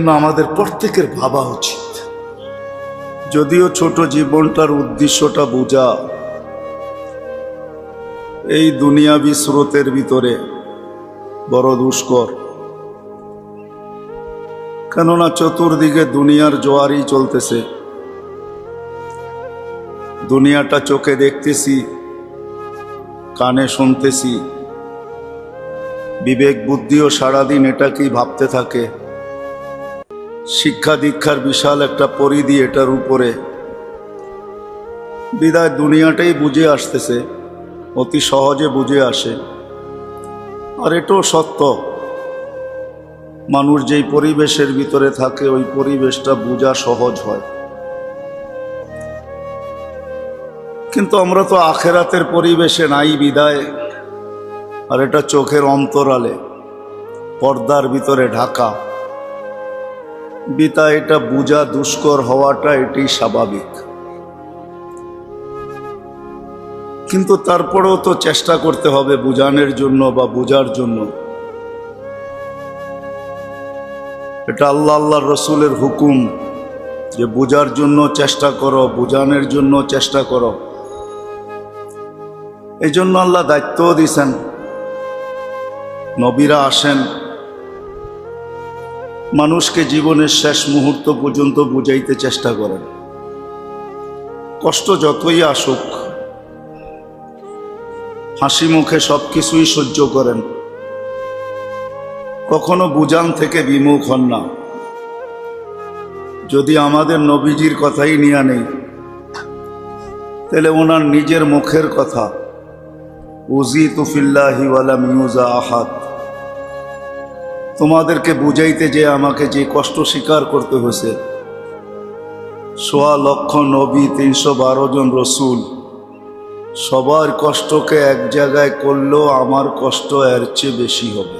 আমাদের প্রত্যেকের ভাবা উচিত। যদিও ছোট জীবনটার উদ্দেশ্যটা বোঝা এই দুনিয়াবি স্রোতের ভিতরে বড় দুষ্কর, কেননা চতুর্দিকে দুনিয়ার জোয়ারই চলতেছে। দুনিয়াটা চোখে দেখতেছি, কানে শুনতেছি, বিবেক বুদ্ধিও সারাদিন এটাকেই ভাবতে থাকে। শিক্ষা দীক্ষার বিশাল একটা পরিধি এটার উপরে, বিদায় দুনিয়াটাই বুঝে আসতেছে, অতি সহজে বুঝে আসে। আর এটাও সত্য, মানুষ যেই পরিবেশের ভিতরে থাকে ওই পরিবেশটা বোঝা সহজ হয়। কিন্তু আমরা তো আখেরাতের পরিবেশে নাই বিদায়, আর এটা চোখের অন্তরালে পর্দার ভিতরে ঢাকা, বিদায় এটা বোঝা দুষ্কর হওয়াটা এটি স্বাভাবিক। কিন্তু তারপরেও তো চেষ্টা করতে হবে বুঝানোর জন্য বা বোঝার জন্য। এটা আল্লাহর রসুলের হুকুম যে বোঝার জন্য চেষ্টা করো, বোঝানোর জন্য চেষ্টা করো। এই জন্য আল্লাহ দায়িত্বও দিয়েছেন, নবীরা আসেন মানুষকে জীবনের শেষ মুহূর্ত পর্যন্ত বুঝাইতে চেষ্টা করেন। কষ্ট যতই আসুক হাসি মুখে সব কিছুই সহ্য করেন, কখনো বুঝান থেকে বিমুখ হন না। যদি আমাদের নবীজির কথাই নিয়ে নেই, তাহলে ওনার নিজের মুখের কথা, উযীতু ফিল্লাহি ওয়ালাম ইউযা আহাদ, তোমাদেরকে বুঝাইতে যে আমাকে যে কষ্ট স্বীকার করতে হয়েছে, ১,০০,০০০ নবী, ৩১২ জন রসুল, সবার কষ্টকে এক জায়গায় করলেও আমার কষ্ট এর চেয়ে বেশি হবে।